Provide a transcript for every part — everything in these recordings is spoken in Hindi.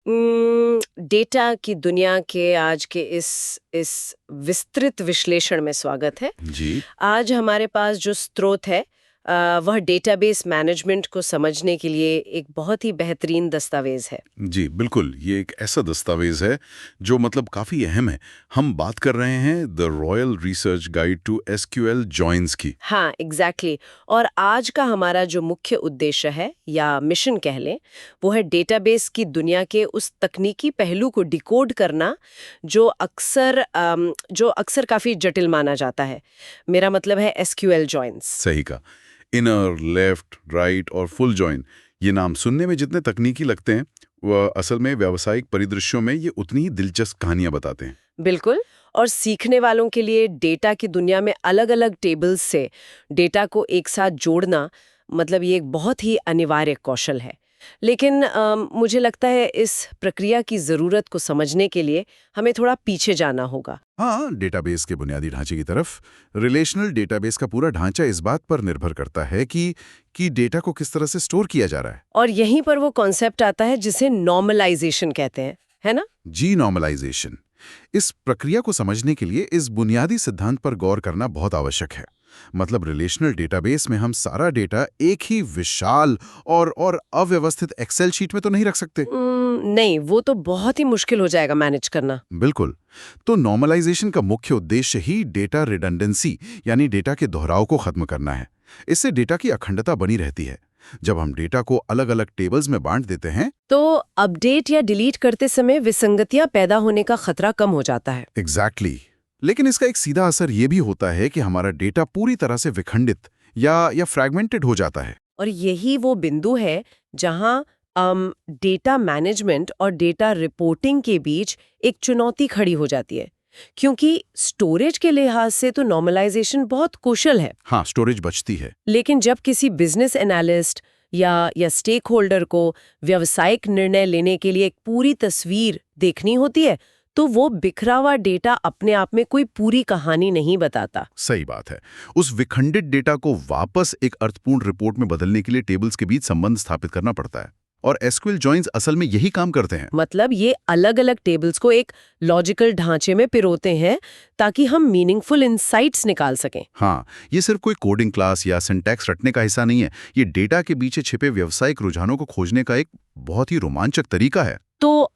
डेटा की दुनिया के आज के इस विस्तृत विश्लेषण में स्वागत है। जी। आज हमारे पास जो स्रोत है वह डेटाबेस मैनेजमेंट को समझने के लिए एक बहुत ही बेहतरीन दस्तावेज है। जी, बिल्कुल, ये एक ऐसा दस्तावेज है जो मतलब काफ़ी अहम है। हम बात कर रहे हैं the royal research guide to SQL joins की। हाँ, एग्जैक्टली और आज का हमारा जो मुख्य उद्देश्य है या मिशन कह लें, वो है डेटाबेस की दुनिया के उस तकनीकी पहलू को डिकोड करना जो अक्सर काफ़ी जटिल माना जाता है। मेरा मतलब है एसक्यूएल जॉइन्स। सही कहा। इनर, लेफ्ट, राइट और फुल जॉइन, ये नाम सुनने में जितने तकनीकी लगते हैं, वह असल में व्यावसायिक परिदृश्यों में ये उतनी ही दिलचस्प कहानियां बताते हैं। बिल्कुल। और सीखने वालों के लिए डेटा की दुनिया में अलग-अलग टेबल्स से डेटा को एक साथ जोड़ना मतलब ये एक बहुत ही अनिवार्य कौशल है। लेकिन मुझे लगता है इस प्रक्रिया की ज़रूरत को समझने के लिए हमें थोड़ा पीछे जाना होगा। हाँ, डेटाबेस के बुनियादी ढांचे की तरफ। रिलेशनल डेटाबेस का पूरा ढांचा इस बात पर निर्भर करता है कि डेटा को किस तरह से स्टोर किया जा रहा है। और यहीं पर वो कॉन्सेप्ट आता है जिसे नॉर्मलाइजेशन कहते हैं, है ना? जी, नॉर्मलाइजेशन। इस प्रक्रिया को समझने के लिए इस बुनियादी सिद्धांत पर गौर करना बहुत आवश्यक है। मतलब रिलेशनल डेटाबेस में हम सारा डेटा एक ही विशाल और अव्यवस्थित एक्सेल शीट में तो नहीं रख सकते। नहीं, वो तो बहुत ही मुश्किल हो जाएगा मैनेज करना। बिल्कुल। तो नॉर्मलाइजेशन का मुख्य उद्देश्य ही डेटा रिडंडेंसी यानी डेटा के दोहराव को खत्म करना है। इससे डेटा की अखंडता बनी रहती है। जब हम डेटा को अलग अलग टेबल्स में बांट देते हैं तो अपडेट या डिलीट करते समय विसंगतियां पैदा होने का खतरा कम हो जाता है। एग्जैक्टली। लेकिन इसका एक सीधा असर ये भी होता है कि हमारा डेटा पूरी तरह से विखंडित या फ्रैगमेंटेड हो जाता है। और यही वो बिंदु है जहां डेटा मैनेजमेंट और डेटा रिपोर्टिंग के बीच एक चुनौती खड़ी हो जाती है, क्योंकि स्टोरेज के लिहाज से तो नॉर्मलाइजेशन बहुत कुशल है। हाँ, स्टोरेज बचती है। लेकिन जब किसी बिजनेस एनालिस्ट या स्टेक होल्डर को व्यावसायिक निर्णय लेने के लिए एक पूरी तस्वीर देखनी होती है, तो वो बिखरा हुआ डेटा अपने आप में कोई पूरी कहानी नहीं बताता। सही बात है। उस विखंडित डेटा को वापस एक अर्थपूर्ण रिपोर्ट में बदलने के लिए टेबल्स के बीच संबंध स्थापित करना पड़ता है। और एसक्यूएल जॉइन्स असल में यही काम करते हैं। मतलब ये अलग-अलग टेबल्स को एक लॉजिकल ढांचे में पिरोते हैं ताकि हम मीनिंगफुल इंसाइट्स निकाल सकें। हाँ, ये सिर्फ कोई कोडिंग क्लास या सिंटैक्स रटने का हिस्सा नहीं है। ये डेटा के पीछे छिपे व्यावसायिक रुझानों को खोजने का एक बहुत ही रोमांचक तरीका है। तो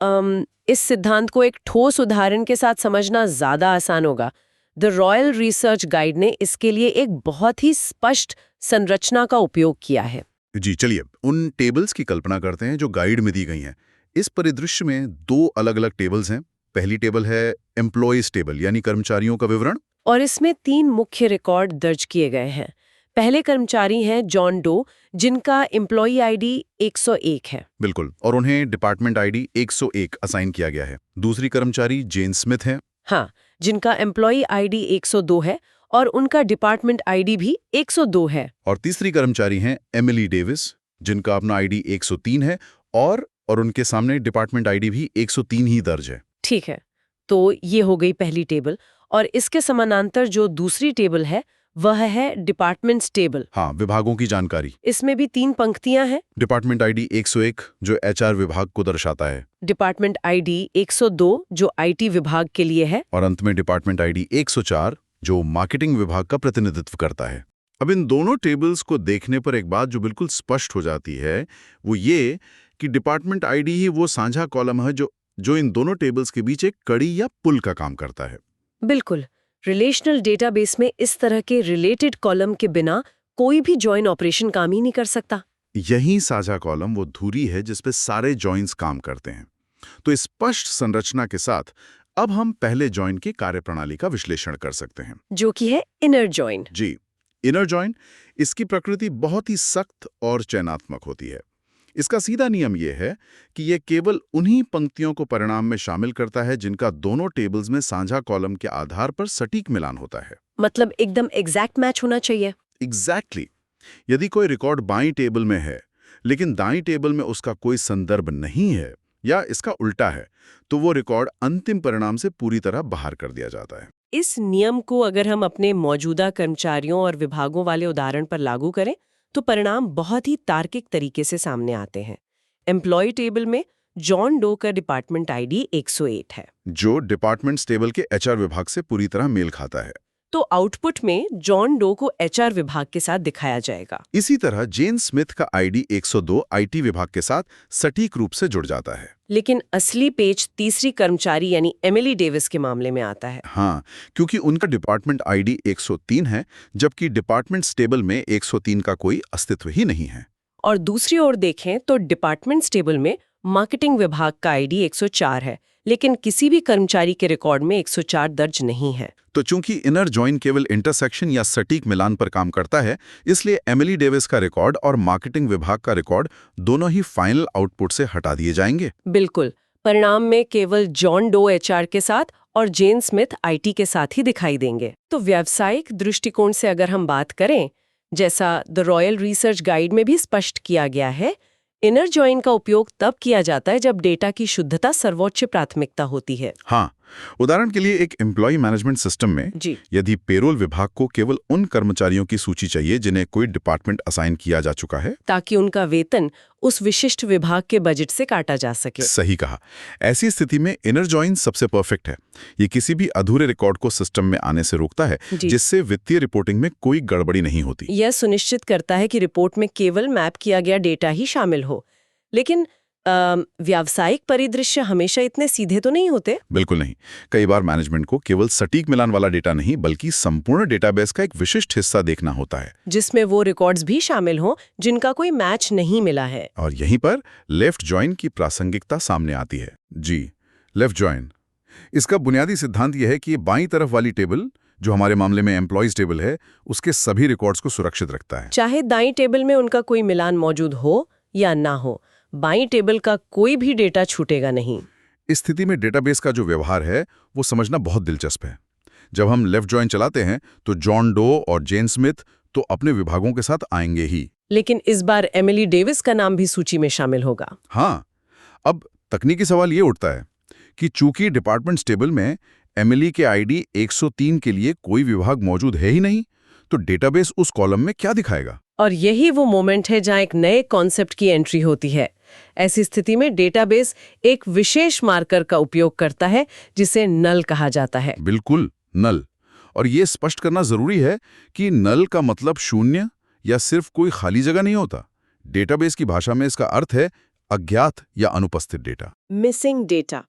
इस सिद्धांत को एक ठोस उदाहरण के साथ समझना ज्यादा आसान होगा। द रॉयल रिसर्च गाइड ने इसके लिए एक बहुत ही स्पष्ट संरचना का उपयोग किया है। जी, चलिए उन टेबल्स की कल्पना करते हैं जो गाइड में दी गई हैं। इस परिदृश्य में दो अलग-अलग टेबल्स हैं। पहली टेबल है एम्प्लॉयज टेबल यानी कर्मचारियों का विवरण। और इसमें 3 मुख्य रिकॉर्ड दर्ज किए गए हैं। पहले कर्मचारी हैं जॉन डो, जिनका एम्प्लॉई आईडी 101 है। बिल्कुल, और उन्हें डिपार्टमेंट आईडी 101 असाइन किया गया है। दूसरी कर्मचारी जेन स्मिथ है। हाँ, जिनका एम्प्लॉई आईडी 102 है और उनका डिपार्टमेंट आईडी भी 102 है। और तीसरी कर्मचारी हैं एमिली डेविस, जिनका अपना आईडी 103 है और उनके सामने डिपार्टमेंट आईडी भी 103 ही दर्ज है। ठीक है, तो ये हो गई पहली टेबल। और इसके समानांतर जो दूसरी टेबल है वह है डिपार्टमेंट्स टेबल। हाँ, विभागों की जानकारी। इसमें भी 3 पंक्तियां हैं। डिपार्टमेंट आईडी 101 जो एचआर विभाग को दर्शाता है। डिपार्टमेंट आईडी 102 जो आईटी विभाग के लिए है। और अंत में डिपार्टमेंट आईडी 104 जो मार्केटिंग विभाग का प्रतिनिधित्व करता है। अब इन दोनों टेबल्स को देखने पर एक बात जो बिल्कुल स्पष्ट हो जाती है वो ये कि डिपार्टमेंट आईडी ही वो साझा कॉलम है जो इन दोनों टेबल्स के बीच एक कड़ी या पुल का काम करता है। बिल्कुल। रिलेशनल डेटाबेस में इस तरह के रिलेटेड कॉलम के बिना कोई भी जॉइन ऑपरेशन काम ही नहीं कर सकता। यही साझा कॉलम वो धुरी है जिसपे सारे जॉइन्स काम करते हैं। तो स्पष्ट संरचना के साथ अब हम पहले जॉइन की कार्यप्रणाली का विश्लेषण कर सकते हैं, जो कि है इनर जॉइन। जी, इनर जॉइन। इसकी प्रकृति बहुत ही सख्त और चयनात्मक होती है। इसका सीधा नियम यह है कि यह केवल उन्हीं पंक्तियों को परिणाम में शामिल करता है जिनका दोनों टेबल्स में साझा कॉलम के आधार पर सटीक मिलान होता है। मतलब एकदम एग्जैक्ट मैच होना चाहिए। एग्जैक्टली। यदि कोई रिकॉर्ड बाईं टेबल में है लेकिन दाईं टेबल में उसका कोई संदर्भ नहीं है या इसका उल्टा है, तो वो रिकॉर्ड अंतिम परिणाम से पूरी तरह बाहर कर दिया जाता है। इस नियम को अगर हम अपने मौजूदा कर्मचारियों और विभागों वाले उदाहरण पर लागू करें तो परिणाम बहुत ही तार्किक तरीके से सामने आते हैं। एम्प्लॉय टेबल में जॉन डो का डिपार्टमेंट आईडी 108 है। जो डिपार्टमेंट्स टेबल के एचआर विभाग से पूरी तरह मेल खाता है। तो आउटपुट में जॉन डो को एचआर विभाग के साथ दिखाया जाएगा। इसी तरह जेन स्मिथ का आईडी 102 आईटी विभाग के साथ सटीक रूप से जुड़ जाता है। लेकिन असली पेच तीसरी कर्मचारी यानी एमिली डेविस के मामले में आता है। हाँ, क्योंकि उनका डिपार्टमेंट आईडी 103 है, जबकि डिपार्टमेंट्स टेबल में 103 का कोई अस्तित्व ही नहीं है। और दूसरी ओर देखें तो डिपार्टमेंट्स टेबल में मार्केटिंग विभाग का आईडी 104 है, लेकिन किसी भी कर्मचारी के रिकॉर्ड में 104 दर्ज नहीं है। तो चूंकि इनर जॉइन केवल इंटरसेक्शन या सटीक मिलान पर काम करता है, इसलिए एमिली डेविस का रिकॉर्ड और मार्केटिंग विभाग का रिकॉर्ड दोनों ही फाइनल आउटपुट से हटा दिए जाएंगे। बिल्कुल, परिणाम में केवल जॉन डो एचआर के साथ और जेन स्मिथ आईटी के साथ ही दिखाई देंगे। तो व्यावसायिक दृष्टिकोण से अगर हम बात करें, जैसा द रॉयल रिसर्च गाइड में भी स्पष्ट किया गया है, इनर जॉइन का उपयोग तब किया जाता है जब डेटा की शुद्धता सर्वोच्च प्राथमिकता होती है। हाँ, उदाहरण के लिए एक एम्प्लॉय मैनेजमेंट सिस्टम में यदि पेरोल विभाग को केवल उन कर्मचारियों की सूची चाहिए जिन्हें कोई डिपार्टमेंट असाइन किया जा चुका है, ताकि उनका वेतन उस विशिष्ट विभाग के बजट से काटा जा सके। सही कहा। ऐसी स्थिति में इनर जॉइन सबसे परफेक्ट है। ये किसी भी अधूरे रिकॉर्ड को सिस्टम में आने से रोकता है, जिससे वित्तीय रिपोर्टिंग में कोई गड़बड़ी नहीं होती। यह सुनिश्चित करता है कि रिपोर्ट में केवल मैप किया गया डेटा ही शामिल हो। लेकिन व्यावसायिक परिदृश्य हमेशा इतने सीधे तो नहीं होते। बिल्कुल नहीं। कई बार मैनेजमेंट को केवल सटीक मिलान वाला डेटा नहीं, बल्कि संपूर्ण डेटाबेस का एक विशिष्ट हिस्सा देखना होता है, जिसमें वो रिकॉर्ड्स भी शामिल हों जिनका कोई मैच नहीं मिला है। और यहीं पर लेफ्ट जॉइन की प्रासंगिकता सामने आती है। जी, लेफ्ट जॉइन। इसका बुनियादी सिद्धांत यह है कि बाईं तरफ वाली टेबल, जो हमारे मामले में एम्प्लॉयज टेबल है, उसके सभी रिकॉर्ड्स को सुरक्षित रखता है। चाहे दाईं टेबल में उनका कोई मिलान मौजूद हो या ना हो, बाईं टेबल का कोई भी डेटा छूटेगा नहीं। इस स्थिति में डेटाबेस का जो व्यवहार है वो समझना बहुत दिलचस्प है। जब हम लेफ्ट जॉइन चलाते हैं तो जॉन डो और जेन स्मिथ तो अपने विभागों के साथ आएंगे ही, लेकिन इस बार एमिली डेविस का नाम भी सूची में शामिल होगा। हाँ, अब तकनीकी सवाल ये उठता है कि चूंकि डिपार्टमेंट्स टेबल में एमिली के आईडी 103 के लिए कोई विभाग मौजूद है ही नहीं, तो डेटाबेस उस कॉलम में क्या दिखाएगा? और यही वो मोमेंट है जहां एक नए कॉन्सेप्ट की एंट्री होती है। ऐसी स्थिति में डेटाबेस एक विशेष मार्कर का उपयोग करता है जिसे नल कहा जाता है। बिल्कुल, नल। और ये स्पष्ट करना जरूरी है कि नल का मतलब शून्य या सिर्फ कोई खाली जगह नहीं होता। डेटाबेस की भाषा में इसका अर्थ है अज्ञात या अनुपस्थित डेटा, मिसिंग डेटा।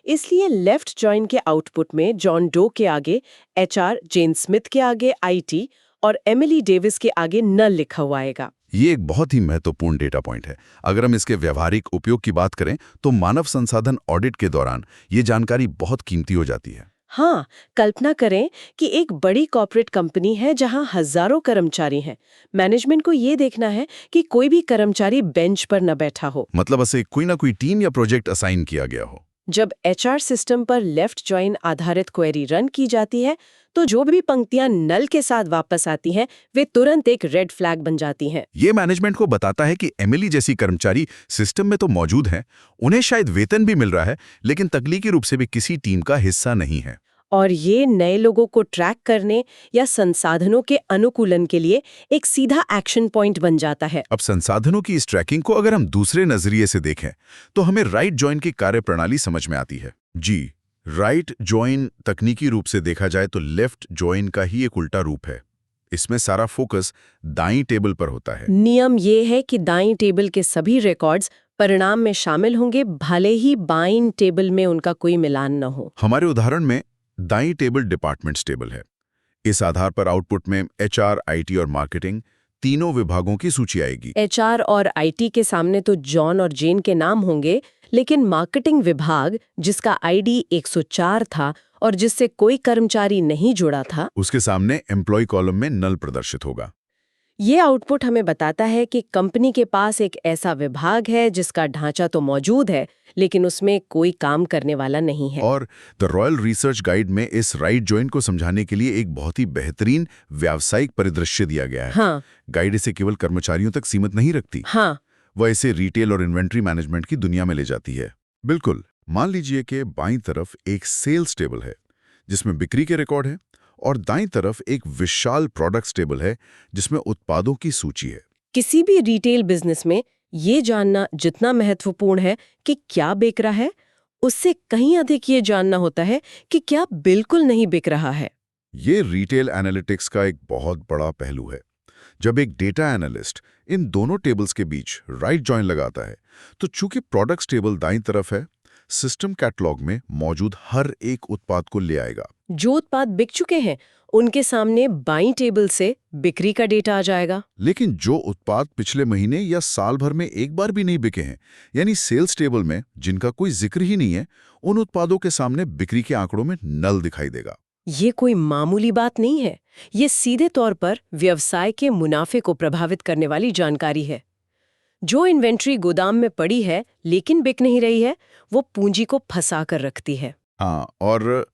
इसलिए लेफ्ट जॉइन के आउटपुट में जॉन डो के आगे एचआर, जेन स्मिथ के आगे आईटी और एमिली डेविस के आगे नल लिखा हुआ आएगा। ये एक बहुत ही महत्वपूर्ण डेटा पॉइंट है। अगर हम इसके व्यवहारिक उपयोग की बात करें तो मानव संसाधन ऑडिट के दौरान ये जानकारी बहुत कीमती हो जाती है। हाँ, कल्पना करें कि एक बड़ी कॉर्पोरेट कंपनी है जहां हजारों कर्मचारी हैं। मैनेजमेंट को ये देखना है कि कोई भी कर्मचारी बेंच पर न बैठा हो, मतलब उसे कोई ना कोई टीम या प्रोजेक्ट असाइन किया गया हो। जब एचआर सिस्टम पर लेफ्ट जॉइन आधारित क्वेरी रन की जाती है तो जो भी पंक्तियां नल के साथ वापस आती हैं वे तुरंत एक रेड फ्लैग बन जाती हैं। ये मैनेजमेंट को बताता है कि एमिली जैसी कर्मचारी सिस्टम में तो मौजूद हैं, उन्हें शायद वेतन भी मिल रहा है, लेकिन तकनीकी रूप से भी किसी टीम का हिस्सा नहीं है। और ये नए लोगों को ट्रैक करने या संसाधनों के अनुकूलन के लिए एक सीधा एक्शन पॉइंट बन जाता है। अब संसाधनों की इस ट्रैकिंग को अगर हम दूसरे नजरिए से देखें तो हमें राइट जॉइन की कार्यप्रणाली समझ में आती है। जी, राइट जॉइन तकनीकी रूप से देखा जाए तो लेफ्ट जॉइन का ही एक उल्टा रूप है। इसमें सारा फोकस दाईं टेबल पर होता है। नियम ये है कि दाईं टेबल के सभी रिकॉर्ड्स परिणाम में शामिल होंगे, भले ही बाईं टेबल में उनका कोई मिलान न हो। हमारे उदाहरण में दाईं टेबल डिपार्टमेंट्स टेबल है। इस आधार पर आउटपुट में एचआर, आईटी और मार्केटिंग तीनों विभागों की सूची आएगी। एचआर और आईटी के सामने तो जॉन और जेन के नाम होंगे, लेकिन मार्केटिंग विभाग, जिसका आईडी 104 था और जिससे कोई कर्मचारी नहीं जुड़ा था, उसके सामने एम्प्लॉय कॉलम में नल प्रदर्शित होगा। ये आउटपुट हमें बताता है कि कंपनी के पास एक ऐसा विभाग है जिसका ढांचा तो मौजूद है, लेकिन उसमें कोई काम करने वाला नहीं है। और द रॉयल रिसर्च गाइड में इस राइट जॉइन को समझाने के लिए एक बहुत ही बेहतरीन व्यावसायिक परिदृश्य दिया गया है। हाँ, गाइड इसे केवल कर्मचारियों तक सीमित नहीं रखती। हाँ, वह इसे रिटेल और इन्वेंट्री मैनेजमेंट की दुनिया में ले जाती है। बिल्कुल, मान लीजिए कि बाईं तरफ एक सेल्स टेबल है जिसमें बिक्री के रिकॉर्ड है, और दाईं तरफ एक विशाल प्रोडक्ट्स टेबल है जिसमें उत्पादों की सूची है। किसी भी रिटेल बिजनेस में ये जानना जितना महत्वपूर्ण है कि क्या बिक रहा है, उससे कहीं अधिक ये जानना होता है कि क्या बिल्कुल नहीं बिक रहा है। ये रिटेल एनालिटिक्स का एक बहुत बड़ा पहलू है। जब एक डेटा एनालिस्ट इन दोनों टेबल्स के बीच राइट जॉइन लगाता है, तो चूंकि प्रोडक्ट्स टेबल दाईं तरफ है, सिस्टम कैटलॉग में मौजूद हर एक उत्पाद को ले आएगा। जो उत्पाद बिक चुके हैं उनके सामने बाईं टेबल से बिक्री का डेटा आ जाएगा। लेकिन जो उत्पाद पिछले महीने या साल भर में एक बार भी नहीं बिके हैं, यानी सेल्स टेबल में जिनका कोई जिक्र ही नहीं है, उन उत्पादों के सामने बिक्री के आंकड़ों में नल दिखाई देगा। ये कोई मामूली बात नहीं है। ये सीधे तौर पर व्यवसाय के मुनाफे को प्रभावित करने वाली जानकारी है। जो इन्वेंट्री गोदाम में पड़ी है लेकिन बिक नहीं रही है, वो पूंजी को फंसा कर रखती है। हाँ, और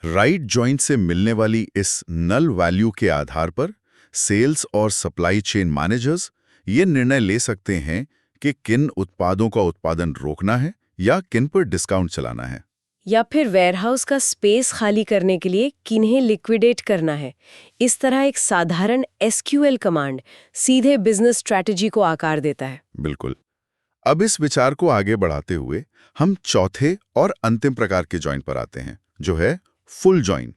राइट जॉइंट से मिलने वाली इस नल वैल्यू के आधार पर सेल्स और सप्लाई चेन मैनेजर्स ये निर्णय ले सकते हैं कि किन उत्पादों का उत्पादन रोकना है या किन पर डिस्काउंट चलाना है, या फिर वेयरहाउस का स्पेस खाली करने के लिए किन्हें लिक्विडेट करना है। इस तरह एक साधारण एसक्यूएल कमांड सीधे बिजनेस स्ट्रैटेजी को आकार देता है। बिल्कुल। अब इस विचार को आगे बढ़ाते हुए हम चौथे और अंतिम प्रकार के जॉइंट पर आते हैं, जो है फुल जॉइन।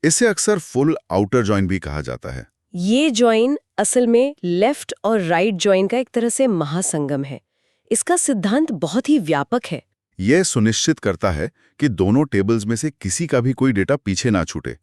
इसे अक्सर फुल आउटर जॉइन भी कहा जाता है। ये जॉइन असल में लेफ्ट और राइट जॉइन का एक तरह से महासंगम है। इसका सिद्धांत बहुत ही व्यापक है। यह सुनिश्चित करता है कि दोनों टेबल्स में से किसी का भी कोई डेटा पीछे ना छूटे।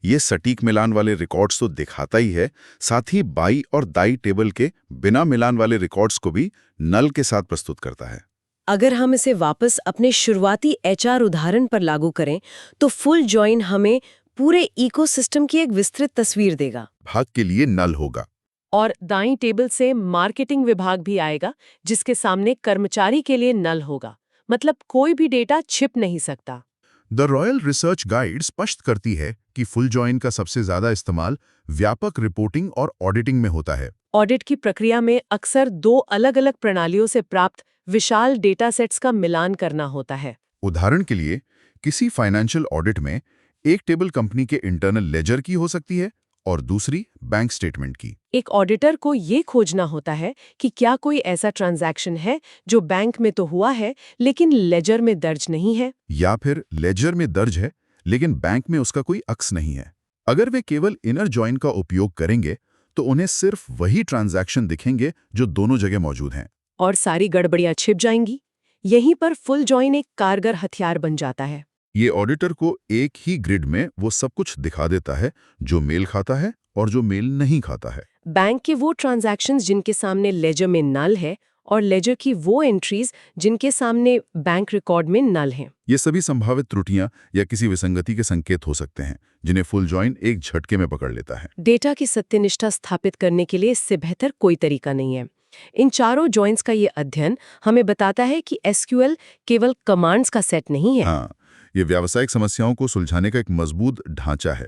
ये सटीक मिलान वाले रिकॉर्ड्स तो दिखाता ही है, साथ ही बाई और दाई टेबल के बिना मिलान वाले रिकॉर्ड्स को भी नल के साथ प्रस्तुत करता है। अगर हम इसे वापस अपने शुरुआती एचआर उदाहरण पर लागू करें, तो फुल जॉइन हमें पूरे इकोसिस्टम की एक विस्तृत तस्वीर देगा। भाग के लिए नल होगा और दाईं टेबल से मार्केटिंग विभाग भी आएगा, जिसके सामने कर्मचारी के लिए नल होगा। मतलब कोई भी डेटा छिप नहीं सकता। द रॉयल रिसर्च गाइड स्पष्ट करती है कि फुल जॉइन का सबसे ज्यादा इस्तेमाल व्यापक रिपोर्टिंग और ऑडिटिंग में होता है। ऑडिट की प्रक्रिया में अक्सर दो अलग-अलग प्रणालियों से प्राप्त विशाल डेटा सेट्स का मिलान करना होता है। उदाहरण के लिए, किसी फाइनेंशियल ऑडिट में एक टेबल कंपनी के इंटरनल लेजर की हो सकती है और दूसरी बैंक स्टेटमेंट की। एक ऑडिटर को ये खोजना होता है कि क्या कोई ऐसा ट्रांजैक्शन है जो बैंक में तो हुआ है लेकिन लेजर में दर्ज नहीं है, या फिर लेजर में दर्ज है लेकिन बैंक में उसका कोई अक्स नहीं है। अगर वे केवल इनर जॉइन का उपयोग करेंगे तो उन्हें सिर्फ वही ट्रांजैक्शन दिखेंगे जो दोनों जगह मौजूद हैं। और सारी गड़बड़ियां छिप जाएंगी। यहीं पर फुल जॉइन एक कारगर हथियार बन जाता है। ये ऑडिटर को एक ही ग्रिड में वो सब कुछ दिखा देता है जो मेल खाता है और जो मेल नहीं खाता है। बैंक के वो ट्रांजैक्शंस जिनके सामने लेजर में नल है और लेजर की वो एंट्रीज जिनके सामने बैंक रिकॉर्ड में नल हैं। ये सभी संभावित त्रुटियां या किसी विसंगति के संकेत हो सकते हैं, जिन्हें फुल जॉइन एक झटके में पकड़ लेता है। डेटा की सत्यनिष्ठा स्थापित करने के लिए इससे बेहतर कोई तरीका नहीं है। इन चारों जॉइंट्स का ये अध्ययन हमें बताता है कि एसक्यूएल केवल कमांड्स का सेट नहीं है। हाँ, ये व्यावसायिक समस्याओं को सुलझाने का एक मजबूत ढांचा है।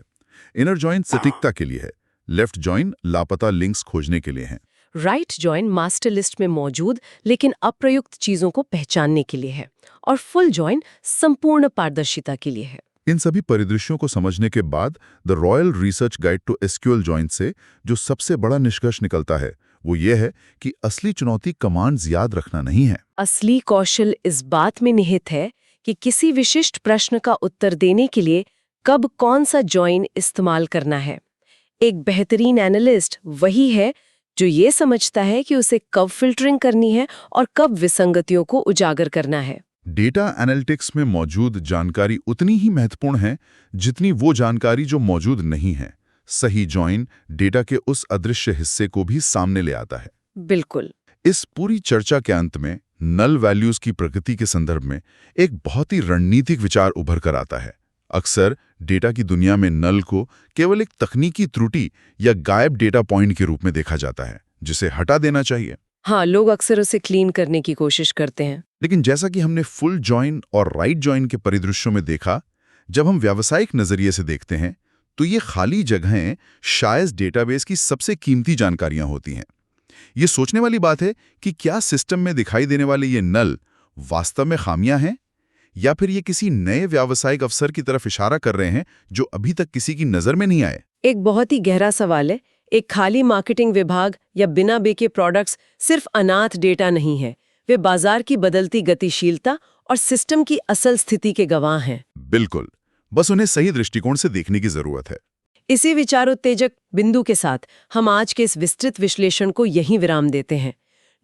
इनर जॉइन सटीकता के लिए है, लेफ्ट जॉइन लापता लिंक्स खोजने के लिए है, राइट जॉइन मास्टर लिस्ट में मौजूद लेकिन अप्रयुक्त चीजों को पहचानने के लिए है, और फुल जॉइन संपूर्ण पारदर्शिता के लिए है। इन सभी परिदृश्यों को समझने के बाद the royal research guide to SQL joint से जो सबसे बड़ा निष्कर्ष निकलता है वो ये है कि असली चुनौती कमांड्स याद रखना नहीं है। असली कौशल इस बात में निहित है कि किसी विशिष्ट प्रश्न का उत्तर देने के लिए कब कौन सा जॉइन इस्तेमाल करना है। एक बेहतरीन एनालिस्ट वही है जो ये समझता है कि उसे कब फिल्टरिंग करनी है और कब विसंगतियों को उजागर करना है। डेटा एनालिटिक्स में मौजूद जानकारी उतनी ही महत्वपूर्ण है जितनी वो जानकारी जो मौजूद नहीं है। सही जॉइन डेटा के उस अदृश्य हिस्से को भी सामने ले आता है। बिल्कुल। इस पूरी चर्चा के अंत में नल वैल्यूज की प्रकृति के संदर्भ में एक बहुत ही रणनीतिक विचार उभर कर आता है। अक्सर डेटा की दुनिया में नल को केवल एक तकनीकी त्रुटि या गायब डेटा पॉइंट के रूप में देखा जाता है, जिसे हटा देना चाहिए। हाँ, लोग अक्सर उसे क्लीन करने की कोशिश करते हैं। लेकिन जैसा कि हमने फुल जॉइन और राइट जॉइन के परिदृश्यों में देखा, जब हम व्यावसायिक नजरिए से देखते हैं तो ये खाली जगहें शायद डेटाबेस की सबसे कीमती जानकारियां होती हैं। ये सोचने वाली बात है कि क्या सिस्टम में दिखाई देने वाले ये नल वास्तव में खामियां हैं, या फिर ये किसी नए व्यावसायिक अवसर की तरफ इशारा कर रहे हैं जो अभी तक किसी की नजर में नहीं आए। एक बहुत ही गहरा सवाल है। एक खाली मार्केटिंग विभाग या बिना बेके प्रोडक्ट्स सिर्फ अनाथ डेटा नहीं है, वे बाजार की बदलती गतिशीलता और सिस्टम की असल स्थिति के गवाह हैं। बिल्कुल, बस उन्हें सही दृष्टिकोण से देखने की जरूरत है। इसी विचारोत्तेजक बिंदु के साथ हम आज के इस विस्तृत विश्लेषण को यहीं विराम देते हैं।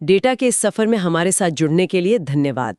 डेटा के इस सफर में हमारे साथ जुड़ने के लिए धन्यवाद।